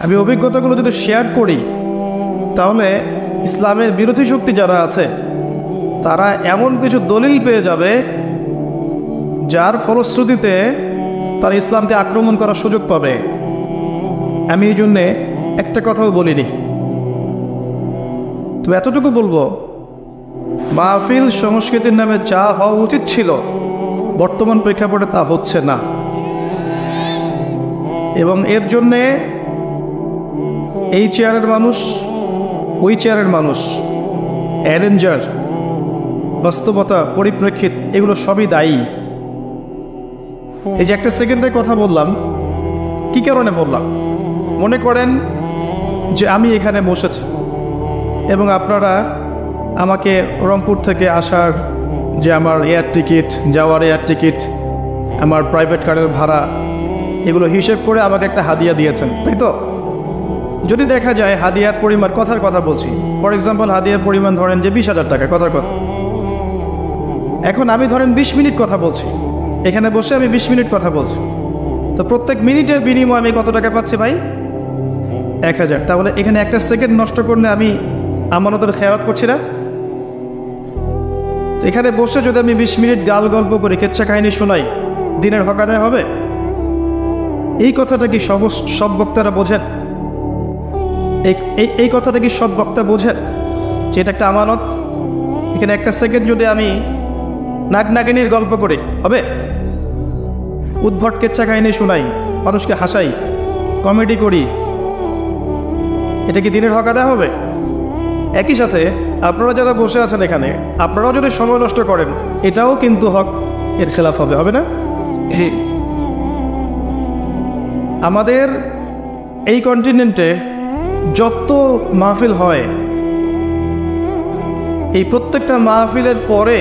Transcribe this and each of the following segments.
আমি অভিজ্ঞতাগুলো যদি শেয়ার করি তাহলে ইসলামের বিরোধী শক্তি যারা আছে তারা এমন কিছু দলিল পেয়ে যাবে যার ফলশ্রুতিতে তারা ইসলামকে আক্রমণ করার সুযোগ পাবে। আমি এই জন্যে একটা কথাও বলিনি, তো এতটুকু বলবো, মাহফিল সংস্কৃতির নামে যা হওয়া উচিত ছিল বর্তমান প্রেক্ষাপটে তা হচ্ছে না, এবং এর জন্যে এই চেয়ারের মানুষ, ওই চেয়ারের মানুষ, অ্যারেঞ্জার, বাস্তবতা, পরিপ্রেক্ষিত, এগুলো সবই দায়ী। এই যে একটা সেকেন্ডের কথা বললাম, কি কারণে বললাম? মনে করেন যে আমি এখানে বসেছি এবং আপনারা আমাকে রংপুর থেকে আসার যে আমার এয়ার টিকিট, যাওয়ার এয়ার টিকিট, আমার প্রাইভেট কারের ভাড়া, এগুলো হিসেব করে আমাকে একটা হাদিয়া দিয়েছেন, তাই তো? যদি দেখা যায় হাদিয়ার পরিমাণ, কথার কথা বলছি, ফর এক্সাম্পল হাদিয়ার পরিমাণ ধরেন যে 20,000 টাকা, কথার কথা। এখন আমি ধরেন 20 মিনিট কথা বলছি, এখানে বসে আমি 20 মিনিট কথা বলছি, তো প্রত্যেক মিনিটের বিনিময়ে আমি কত টাকা পাচ্ছি ভাই? 1,000। তাহলে এখানে একটা সেকেন্ড নষ্ট করলে আমি আমানতের খেয়ালত করছি না? এখানে বসে যদি আমি 20 মিনিট গাল গল্প করি, কেচ্ছা কাহিনী শোনাই, দিনের হক আদায় হবে? এই কথাটা কি সব বক্তারা বোঝেন? এই কথাটা কি সব বক্তা বোঝেন যে এটা একটা আমানত? এখানে একটা সেকেন্ড যদি আমি নাগনাগিনীর গল্প করি, হবে? উদ্ভট কেচ্ছা কাহিনী শোনাই, মানুষকে হাসাই, কমেডি করি, এটা কি দিনের হক আদায় হবে? একই সাথে আপনারা যারা বসে আছেন এখানে, আপনারাও যদি সময় নষ্ট করেন, এটাও কিন্তু হক এর খেলাফ হবে, হবে না? আমাদের এই কন্টিনেন্টে যত মাহফিল হয়, এই প্রত্যেকটা মাহফিলের পরে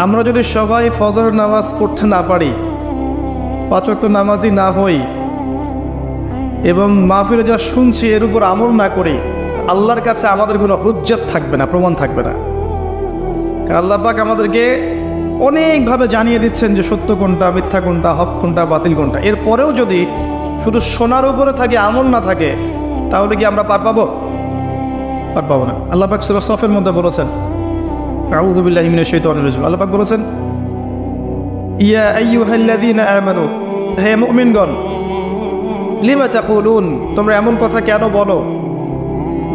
আমরা যদি সবাই ফজর নামাজ পড়তে না পারি, 5 ওয়াক্ত নামাজি না হই, এবং মাহফিলে যা শুনছি এর উপর আমল না করি, আল্লাহর কাছে আমাদের কোনো হুজ্জত থাকবে না, প্রমাণ থাকবে না। কারণ আল্লাহ পাক আমাদেরকে অনেকভাবে জানিয়ে দিচ্ছেন যে সত্য কোনটা, মিথ্যা কোনটা, হক কোনটা, বাতিল কোনটা। এরপরেও যদি শুধু শোনার উপরে থাকে, আমল না থাকে, তাহলে কি আমরা পার পাবো? পার পাবো না। আল্লাহ পাক সূরা সফের মধ্যে বলেছেন, আউযু বিল্লাহি মিনাশ শাইতানির রাজিম, আল্লাহ পাক বলেছেন, ইয়া আইয়ুহাল্লাযীনা আমানু, হে মুমিনগণ, লিমা তাকুলুন, তোমরা এমন কথা কেন বলো,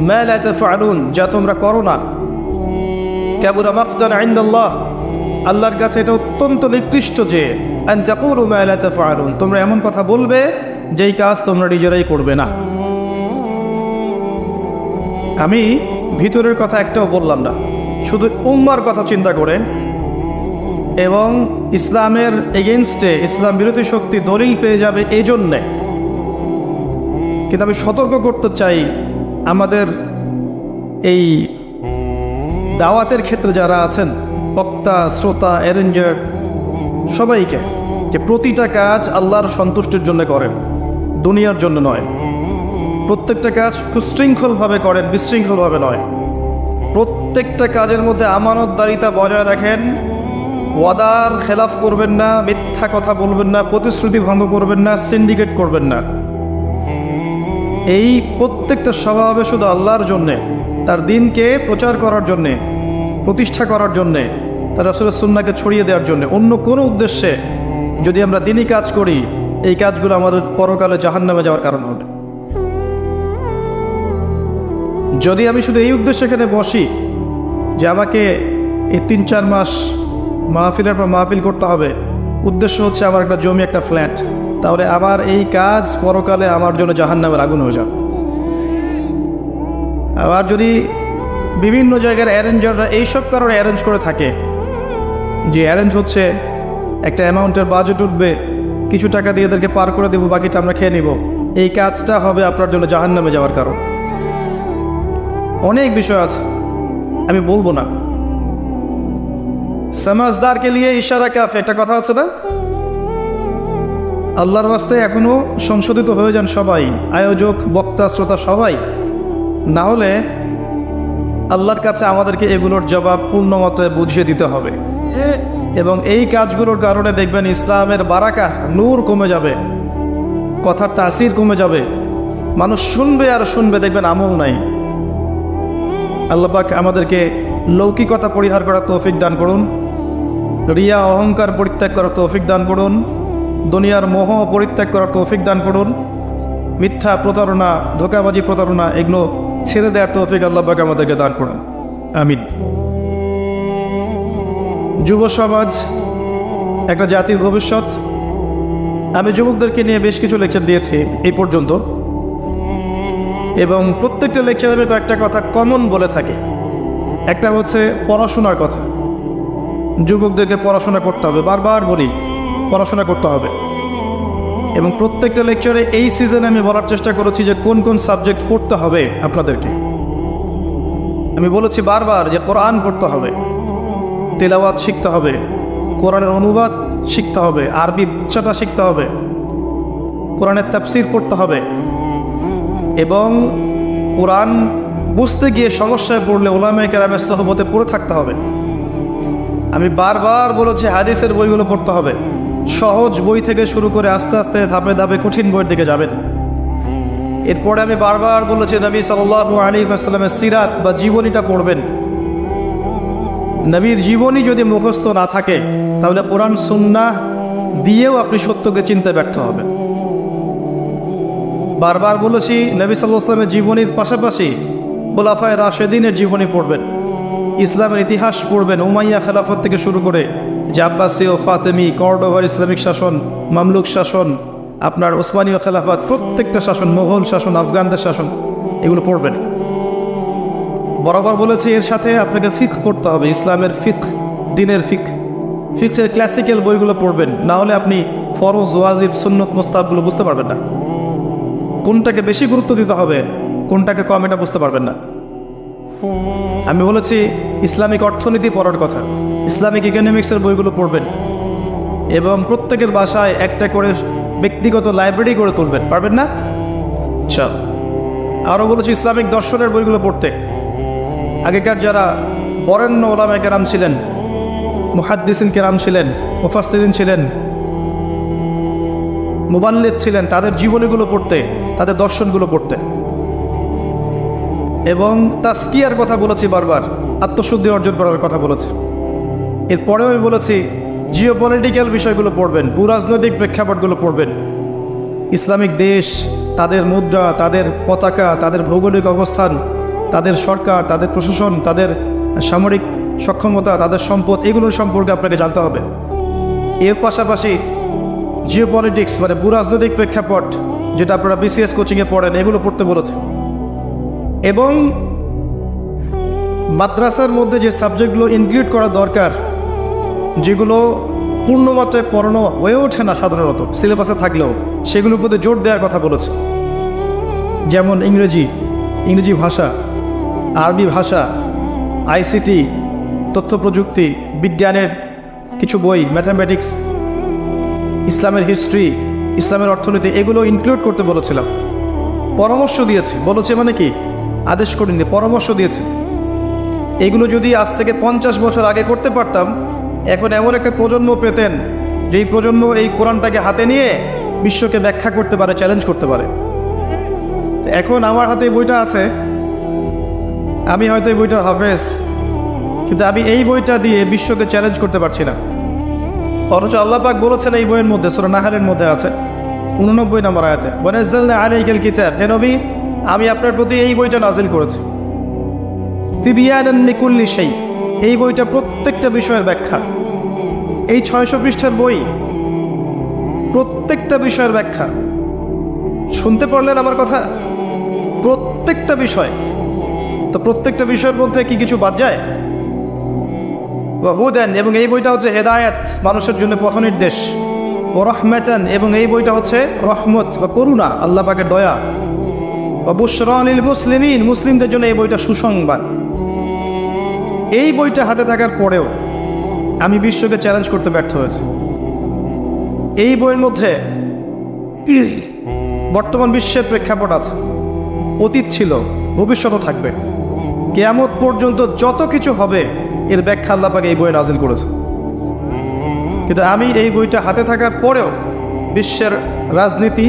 মা লা তাফআলুন, যা তোমরা করো না, কাবুরা মাকতান ইনদাল্লাহ, আল্লাহর কাছে এটা অত্যন্ত নিকৃষ্ট যে আন তাকুলু মা লা তাফআলুন, তোমরা এমন কথা বলবে যেই কাজ তোমরা নিজেরাই করবে না। আমি ভিতরের কথা একটাও বললাম না, শুধু উম্মার কথা চিন্তা করে এবং ইসলামের এগেনস্টে ইসলাম বিরোধী শক্তি দলিল পেয়ে যাবে এই জন্যে। কিন্তু আমি সতর্ক করতে চাই আমাদের এই দাওয়াতের ক্ষেত্রে যারা আছেন, বক্তা, শ্রোতা, অ্যারেঞ্জার, সবাইকে, যে প্রতিটা কাজ আল্লাহর সন্তুষ্টির জন্য করেন, দুনিয়ার জন্য নয়। প্রত্যেকটা কাজ সুশৃঙ্খলভাবে করেন, বিশৃঙ্খলভাবে নয়। প্রত্যেকটা কাজের মধ্যে আমানতদারিতা বজায় রাখেন, ওয়াদার খেলাফ করবেন না, মিথ্যা কথা বলবেন না, প্রতিশ্রুতি ভঙ্গ করবেন না, সিন্ডিকেট করবেন না। এই প্রত্যেকটা সভা হবে শুধু আল্লাহর জন্যে, তার দিনকে প্রচার করার জন্যে, প্রতিষ্ঠা করার জন্যে, তার রাসূলের সুন্নাহকে ছড়িয়ে দেওয়ার জন্যে। অন্য কোনো উদ্দেশ্যে যদি আমরা দিনই কাজ করি, এই কাজগুলো আমাদের পরকালে জাহান্নামে যাওয়ার কারণ হবে। যদি আমি শুধু এই উদ্দেশ্যে এখানে বসি যে আমাকে এই 3-4 মাস মাহফিলের পর মাহফিল করতে হবে, উদ্দেশ্য হচ্ছে আমার একটা জমি, একটা ফ্ল্যাট, তাহলে আমার এই কাজ পরকালে আমার জন্য জাহান্নামের আগুন হয়ে যাবে। আবার যদি বিভিন্ন জায়গার অ্যারেঞ্জাররা এইসব কারণে অ্যারেঞ্জ করে থাকে, যে অ্যারেঞ্জ হচ্ছে একটা অ্যামাউন্টের বাজেট উঠবে, কিছু টাকা দিয়ে এদেরকে পার করে দেবো, বাকিটা আমরা খেয়ে নিব, এই কাজটা হবে আপনার জন্য জাহান্নামে যাওয়ার কারণ। অনেক বিষয় আছে, আমি বলবো না। সমাজদারকে লিয়ে ইশারা কাফে, একটা কথা আছে না? আল্লাহর ওয়াস্তে এখনো সংশোধিত হয়ে যান সবাই, আয়োজক, বক্তা, শ্রোতা সবাই, না হলে আল্লাহর কাছে আমাদেরকে এগুলোর জবাব পূর্ণ মাত্রায় বুঝিয়ে দিতে হবে। এবং এই কাজগুলোর কারণে দেখবেন ইসলামের বারাকা, নূর কমে যাবে। কথার তাসির কমে যাবে, মানুষ শুনবে আর শুনবে, দেখবেন আমল নাই। আল্লাহ পাক আমাদেরকে লৌকিকতা পরিহার করার তৌফিক দান করুন, রিয়া অহংকার পরিত্যাগ করার তৌফিক দান করুন, দুনিয়ার মোহ পরিত্যাগ করার তৌফিক দান করুন, মিথ্যা প্রতারণা, ধোঁকাবাজি প্রতারণা এগুলো ছেড়ে দেওয়ার তৌফিক আল্লাহ পাক আমাদেরকে দান করুন, আমিন। যুব সমাজ একটা জাতির ভবিষ্যৎ। আমি যুবকদেরকে নিয়ে বেশ কিছু লেকচার দিয়েছি এই পর্যন্ত, এবং প্রত্যেকটা লেকচারে আমি কয়েকটা কথা কমন বলে থাকি। একটা হচ্ছে পড়াশোনার কথা। যুবকদেরকে পড়াশোনা করতে হবে, বারবার বলি পড়াশোনা করতে হবে। এবং প্রত্যেকটা লেকচারে এই সিজনে আমি বলার চেষ্টা করেছি যে কোন কোন সাবজেক্ট পড়তে হবে আপনাদেরকে। আমি বলেছি বারবার যে কোরআন পড়তে হবে, তেলাওয়াত শিখতে হবে, কোরআনের অনুবাদ শিখতে হবে, আরবি ভাষাটা শিখতে হবে, কোরআনের তাফসীর পড়তে হবে, এবং কোরআন বুঝতে গিয়ে সমস্যায় পড়লে উলামায়ে কেরামের সোহবতে পড়ে থাকতে হবে। আমি বারবার বলেছি হাদিসের বইগুলো পড়তে হবে, সহজ বই থেকে শুরু করে আস্তে আস্তে ধাপে ধাপে কঠিন বইয়ের দিকে যাবেন। এরপরে আমি বারবার বলেছি নবী সাল্লাল্লাহু আলাইহি ওয়াসাল্লামের সিরাত বা জীবনীটা পড়বেন। নবীর জীবনী যদি মুখস্থ না থাকে তাহলে কোরআন সুন্নাহ দিয়েও আপনি সত্যকে চিনতে ব্যর্থ হবেন। বারবার বলেছি নবী সাল্লাল্লাহু আলাইহি ওয়াসাল্লামের জীবনীর পাশাপাশি খুলাফায়ে রাশেদিনের জীবনী পড়বেন, ইসলামের ইতিহাস পড়বেন, উমাইয়া খেলাফত থেকে শুরু করে যে আব্বাসী ও ফাতেমি, কর্ডোভার ইসলামিক শাসন, মামলুক শাসন, আপনার ওসমানীয় খেলাফত, প্রত্যেকটা শাসন, মোগল শাসন, আফগানদের শাসন, এগুলো পড়বেন। বরাবর বলেছি এর সাথে আপনাকে ফিকহ পড়তে হবে, ইসলামের ফিকহ, দ্বীনের ফিকহ, ফিকহের ক্লাসিক্যাল বইগুলো পড়বেন। না হলে আপনি ফরজ, ওয়াজিব, সুন্নত, মুস্তাহাবগুলো বুঝতে পারবেন না। কোনটাকে বেশি গুরুত্ব দিতে হবে, কোনটাকে কম, এটা বুঝতে পারবেন না। আমি বলেছি ইসলামিক অর্থনীতি পড়ার কথা, ইসলামিক ইকোনমিক্সের বইগুলো পড়বেন, এবং প্রত্যেকের বাসায় একটা করে ব্যক্তিগত লাইব্রেরি করে তুলবেন। পারবেন না? আচ্ছা। আরও বলেছি ইসলামিক দর্শনের বইগুলো পড়তে। আগেকার যারা বরেণ্য উলামায়ে কেরাম ছিলেন, মুহাদ্দিসিন কেরাম ছিলেন, মুফাসসিরিন ছিলেন, মুবাল্লিগ ছিলেন, তাদের জীবনীগুলো পড়তে, তাদের দর্শনগুলো পড়তে। এবং তাজকিয়ার কথা বলেছি বারবার, আত্মশুদ্ধি অর্জন করার কথা বলেছি। এরপরেও আমি বলেছি জিওপলিটিক্যাল বিষয়গুলো পড়বেন, ভূরাজনৈতিক প্রেক্ষাপটগুলো পড়বেন। ইসলামিক দেশ, তাদের মুদ্রা, তাদের পতাকা, তাদের ভৌগোলিক অবস্থান, তাদের সরকার, তাদের প্রশাসন, তাদের সামরিক সক্ষমতা, তাদের সম্পদ, এগুলোর সম্পর্কে আপনাকে জানতে হবে। এর পাশাপাশি জিওপলিটিক্স মানে ভূরাজনৈতিক প্রেক্ষাপট, যেটা আপনারা বিসিএস কোচিংয়ে পড়েন, এগুলো পড়তে বলেছে। এবং মাদ্রাসার মধ্যে যে সাবজেক্টগুলো ইনক্লুড করা দরকার, যেগুলো পূর্ণমাত্রায় পড়ানো হয়ে ওঠে না সাধারণত সিলেবাসে থাকলেও, সেগুলোর প্রতি জোর দেওয়ার কথা বলেছে। যেমন ইংরেজি ভাষা, আরবি ভাষা, আইসিটি, তথ্য প্রযুক্তি, বিজ্ঞানের কিছু বই, ম্যাথামেটিক্স, ইসলামের হিস্ট্রি, ইসলামের অর্থনীতি, এগুলো ইনক্লুড করতে বলেছিলাম। পরামর্শ দিয়েছি, বলেছে মানে কি, আদেশ করিনি, পরামর্শ দিয়েছে। এগুলো যদি আজ থেকে 50 বছর আগে করতে পারতাম, এখন এমন একটা প্রজন্ম পেতেন যেই প্রজন্ম এই কোরআনটাকে হাতে নিয়ে বিশ্বকে ব্যাখ্যা করতে পারে, চ্যালেঞ্জ করতে পারে। এখন আমার হাতে বইটা আছে, আমি হয়তো এই বইটার হাফেজ, কিন্তু আমি এই বইটা দিয়ে বিশ্বকে চ্যালেঞ্জ করতে পারছি না। অথচ আল্লাহ পাক বলেছেন এই বইয়ের মধ্যে, সূরা নাহলের মধ্যে আছে 89 নম্বর আয়াতে, ওয়ানাজ্জালনা আলাইকাল কিতাব, হে নবী আমি আপনার প্রতি এই বইটা নাজিল করেছি, তিবিয়ানান লিকুল্লি শাই, এই বইটা প্রত্যেকটা বিষয়ের ব্যাখ্যা। এই 600 পৃষ্ঠার বই, প্রত্যেকটা বিষয়ের ব্যাখ্যা। শুনতে পারলেন আমার কথা? প্রত্যেকটা বিষয়। তো প্রত্যেকটা বিষয়ের মধ্যে কি কিছু বাদ যায়? হুদান, এবং এই বইটা হচ্ছে হেদায়েত, মানুষের জন্য পথ নির্দেশ। ও রাহমাতান, এবং এই বইটা হচ্ছে রহমত বা করুণা, আল্লাহ পাকের দয়া। ও বুশরা লিল মুসলিমিন, মুসলিমদের জন্য এই বইটা সুসংবাদ। এই বইটা হাতে থাকার পরেও আমি বিশ্বকে চ্যালেঞ্জ করতে ব্যর্থ হয়েছি। এই বইয়ের মধ্যে বর্তমান বিশ্বের প্রেক্ষাপট আছে, অতীত ছিল, ভবিষ্যতও থাকবে, কিয়ামত পর্যন্ত যত কিছু হবে এর ব্যাখ্যা আল্লাহ পাক এই বইয়ে নাজিল করেছে। কিন্তু আমি এই বইটা হাতে থাকার পরেও বিশ্বের রাজনীতি,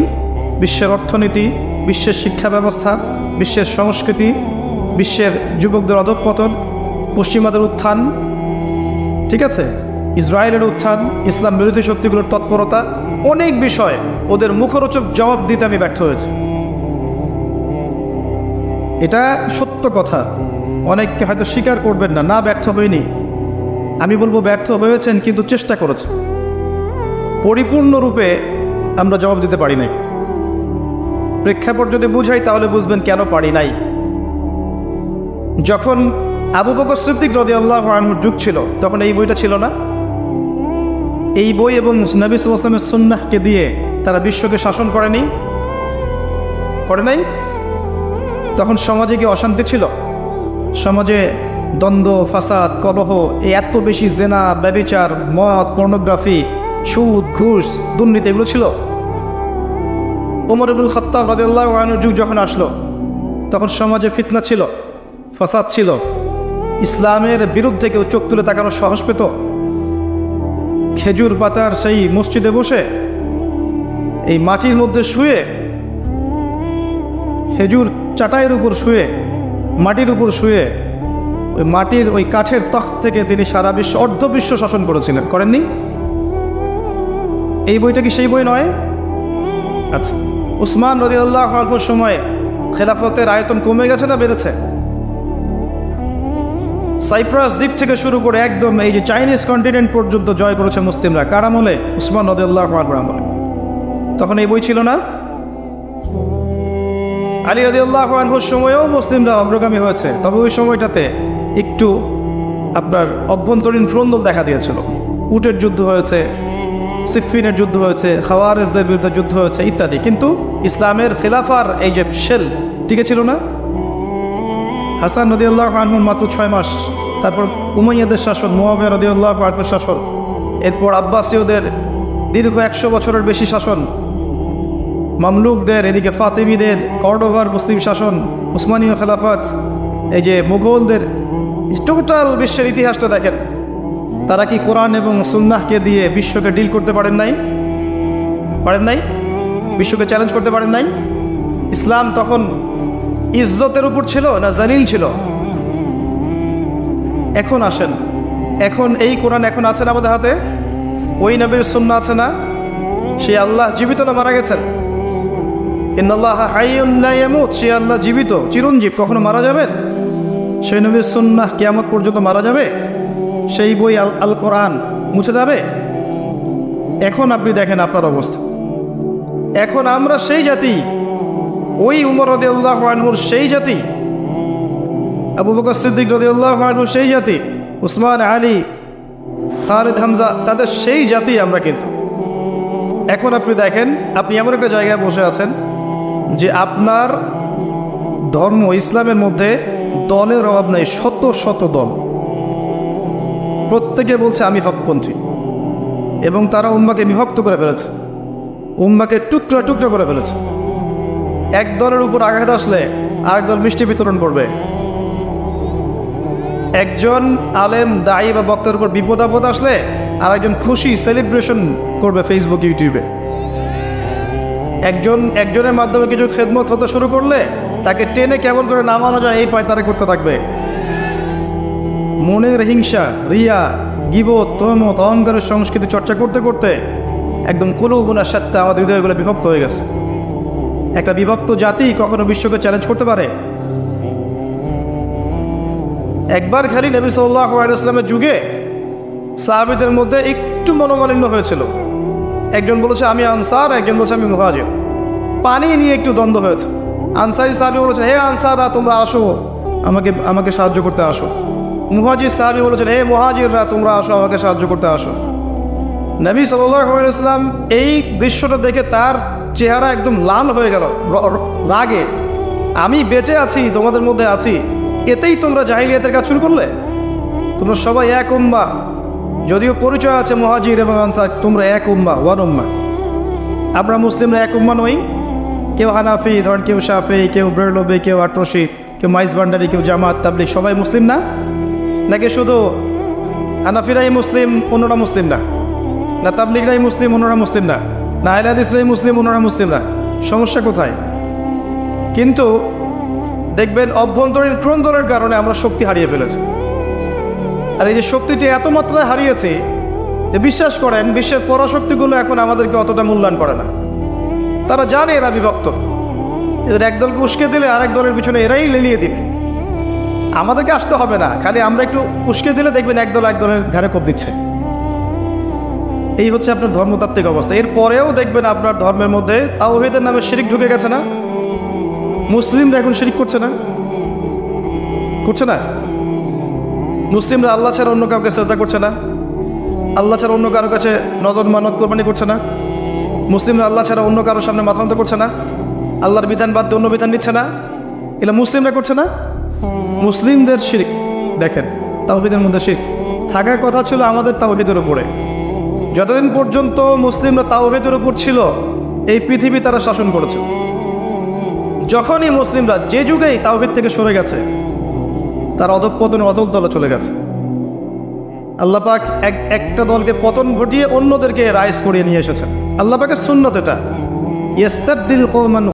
বিশ্বের অর্থনীতি, বিশ্বের শিক্ষা ব্যবস্থা, বিশ্বের সংস্কৃতি, বিশ্বের যুবকদের অধঃপতন, পশ্চিমাদের উত্থান, ঠিক আছে, ইসরায়েলের উত্থান, ইসলাম বিরোধী শক্তিগুলোর তৎপরতা, অনেক বিষয় ওদের মুখরোচক জবাব দিতে আমি ব্যর্থ হয়েছি। এটা সত্য কথা, অনেককে হয়তো স্বীকার করবেন না, ব্যর্থ হয়নি, আমি বলবো ব্যর্থ হয়েছেন, কিন্তু চেষ্টা করেছেন। পরিপূর্ণরূপে আমরা জবাব দিতে পারি নাই। প্রেক্ষাপট যদি বুঝাই তাহলে বুঝবেন কেন পারি নাই। যখন আবু বকর সিদ্দিক রাদিয়াল্লাহু আনহুর যুগ ছিল, তখন এই বইটা ছিল না। এই বই এবং নবী সাল্লাল্লাহু আলাইহি ওয়াসাল্লামের সুন্নাহকে দিয়ে তারা বিশ্বকে শাসন করে নাই। তখন সমাজে কি অশান্তি ছিল? সমাজে দ্বন্দ্ব, ফাসাদ, কলহ, এই এত বেশি জেনা, ব্যভিচার, মদ, পর্নোগ্রাফি, সুদ, ঘুষ, দুর্নীতি এগুলো ছিল। ওমর ইবনুল খাত্তাব রাদিয়াল্লাহু আনহুর যুগ যখন আসলো, তখন সমাজে ফিতনা ছিল, ফাসাদ ছিল। ইসলামের বিরুদ্ধে কেউ চোখ তুলে তাকানোর সাহস পেত? খেজুর পাতার সেই মসজিদে বসে, এই মাটির মধ্যে শুয়ে, খেজুর চাটাইয়ের উপর শুয়ে, মাটির উপর শুয়ে, ওই মাটির ওই কাঠের তখ্ত থেকে তিনি সারা বিশ্ব, অর্ধ বিশ্ব শাসন করেছিলেন, করেননি? এই বইটা কি সেই বই নয়? আচ্ছা, উসমান রাদিয়াল্লাহু আনহুর সময় খেলাফতের আয়তন কমে গেছে না বেড়েছে? সাইপ্রাস দ্বীপ থেকে শুরু করে একদম এই যে চাইনিজ কন্টিনেন্ট পর্যন্ত জয় করেছে মুসলিমরা। কার আমলে? উসমান রাদিয়াল্লাহু আনহুর আমলে। তখন এই বই ছিল না। আলী রাদিয়াল্লাহু আনহুর সময়েও মুসলিমরা অগ্রগামী হয়েছে, তবে ওই সময়টাতে একটু আপনার অভ্যন্তরীণ দ্বন্দ্ব দেখা দিয়েছিল। উটের যুদ্ধ হয়েছে, সিফফিনের যুদ্ধ হয়েছে, খাওয়ারেজদের বিরুদ্ধে যুদ্ধ হয়েছে ইত্যাদি, কিন্তু ইসলামের খেলাফার এই যে শেল টিকে ছিল না। হাসান রাদিয়াল্লাহু আনহুর মাত্র 6 মাস, তারপর উমাইয়াদের শাসন, মুআবিয়া রাদিয়াল্লাহু আনহুর শাসন, এরপর আব্বাসীয়দের দীর্ঘ 100 বছরের বেশি শাসন, মামলুকদের, এদিকে ফাতিমিদের, কর্ডোভার মুসলিম শাসন, উসমানীয় খেলাফত, এই যে মুঘলদের, টোটাল বিশ্বের ইতিহাসটা দেখেন। তারা কি কোরআন এবং সুন্নাহকে দিয়ে বিশ্বকে ডিল করতে পারেন নাই? বিশ্বকে চ্যালেঞ্জ করতে পারেন নাই? ইসলাম তখন ইজ্জতের উপর ছিল না জালিল ছিল? এখন আসেন, এখন এই কোরআন এখন আছে না আমাদের হাতে? ওই নবীর সুন্নাহ আছে না? সে আল্লাহ জীবিত না মারা গেছেন? ইন্নাল্লাহা হাইয়ুন লা ইয়ামুত, সে আল্লাহ জীবিত, চিরঞ্জীব, কখনো মারা যাবেন? সেই নবীর সুন্নাহ কিয়ামত পর্যন্ত মারা যাবে? সেই বই আল কোরআন মুছে যাবে? এখন আপনি দেখেন আপনার অবস্থা। এখন আমরা সেই জাতি, ওই উমর রাদিয়াল্লাহু আনহুর সেই জাতি, আবু বকর সিদ্দিক রাদিয়াল্লাহু আনহুর সেই জাতি, উসমান, আলী, খালিদ, হামজা, তাদের সেই জাতি আমরা। কিন্তু এখন আপনি দেখেন, আপনি এমন একটা জায়গায় বসে আছেন যে আপনার ধর্ম ইসলামের মধ্যে দলের অভাব নেই, শত শত দল, প্রত্যেকে বলছে আমি হকপন্থী, এবং তারা উম্মাকে বিভক্ত করে ফেলেছে, উম্মাকে টুকরা টুকরা করে ফেলেছে। এক দলের উপর আঘাত আসলে আরেক দল মিষ্টি বিতরণ করবে, একজন আলেম, দায়ী বা বক্তার উপর বিপদ আপদ আসলে আরেকজন খুশি সেলিব্রেশন করবে ফেসবুক, ইউটিউবে। একজনের মাধ্যমে কিছু খেদমত হতে শুরু করলে তাকে টেনে কেমন করে নামানো যায় এই পায়তারা করতে থাকবে। মনের হিংসা, রিয়া, গীবত, তহমত, অহংকারের সংস্কৃতি চর্চা করতে করতে একদম কুলুবুনার সাথে আমাদের হৃদয়গুলো বিভক্ত হয়ে গেছে। একটা বিভক্ত জাতি কখনো বিশ্বকে চ্যালেঞ্জ করতে পারে? একবার খালি নবী সাল্লাল্লাহু আলাইহি ওয়াসাল্লামের যুগে সাহাবীদের মধ্যে একটু মনোমালিন্য হয়েছিল। একজন বলেছে আমি আনসার, একজন বলেছে আমি মুহাজির। পানি নিয়ে একটু দ্বন্দ্ব হয়েছে। আনসারি সাহাবী বলেছেন হে আনসাররা তোমরা আসো, আমাকে সাহায্য করতে আসো। মুহাজির সাহাবী বলেছেন হে মুহাজিররা তোমরা আসো, আমাকে সাহায্য করতে আসো। নবী সাল্লাল্লাহু আলাইহি ওয়াসাল্লাম এই দৃশ্যটা দেখে তার চেহারা একদম লাল হয়ে গেল রাগে। আমি বেঁচে আছি, তোমাদের মধ্যে আছি, এতেই তোমরা জাহিলিয়াতের কাজ শুরু করলে? তোমরা সবাই এক উম্মাহ, যদিও পরিচয় আছে মুহাজির এবং আনসার, তোমরা এক উম্মাহ, ওয়ান উম্মাহ। আমরা মুসলিমরা এক উম্মাহ নই? কেউ হানাফি, ধরেন কেউ শাফি, কেউ বেরলবি, কেউ আটরশি, কেউ মাইজ ভান্ডারি, কেউ জামাত তাবলিগ, সবাই মুসলিম না? নাকি শুধু হানাফিরাই মুসলিম, অন্যরা মুসলিম না? না তাবলিগরাই মুসলিম, অন্যরা মুসলিম না? না আহলে হাদিসরাই মুসলিম, অন্যরা মুসলিম না? সমস্যা কোথায়? কিন্তু দেখবেন অভ্যন্তরীণ ক্রন্দনের কারণে আমরা শক্তি হারিয়ে ফেলেছি। আর এই যে শক্তিটি এত মাত্রায় হারিয়েছি যে বিশ্বাস করেন বিশ্বের পরাশক্তিগুলো এখন আমাদেরকে অতটা মূল্যায়ন করে না। তারা জানে এরা বিভক্ত, এদের একদলকে উস্কে দিলে আরেক দলের পিছনে এরাই লেলিয়ে দিবে। আমাদেরকে আসতে হবে না, খালি আমরা একটু উস্কে দিলে দেখবেন একদল একদলের ঘাড়ে কোপ দিচ্ছে। এই হচ্ছে আপনার ধর্মতাত্ত্বিক অবস্থা। এরপরেও দেখবেন আপনার ধর্মের মধ্যে তাওহীদের নামে শিরিক ঢুকে গেছে না? মুসলিমরা এখন শিরিক করছে না? করছে না? মুসলিমরা আল্লাহ ছাড়া অন্য কাউকে শ্রদ্ধা করছে না? আল্লাহ ছাড়া অন্য কারো কাছে নজর মানত কোরবানি করছে না? মুসলিমরা আল্লাহ ছাড়া অন্য কারোর সামনে মাথা নত করছে না? আল্লাহর বিধান বাদ দিয়ে অন্য বিধান নিচ্ছে না? এগুলো মুসলিমরা করছে না? মুসলিমদের শিরক দেখেন, তাওহীদের মধ্যে শিরক থাকার কথা ছিল আমাদের তাওহীদের উপরে। যতদিন পর্যন্ত মুসলিমরা তাওহীদের উপর ছিল এই পৃথিবী তারা শাসন করেছে। যখনই মুসলিমরা যে যুগেই তাওহীদ থেকে সরে গেছে তার অধঃপতন অতল তলে চলে গেছে। আল্লাহ পাক একটা দলকে পতন ঘটিয়ে অন্যদেরকে রাইজ করিয়ে নিয়ে এসেছেন। আল্লাহ পাকের সুন্নত এটা, ইস্তাবদিল কওমান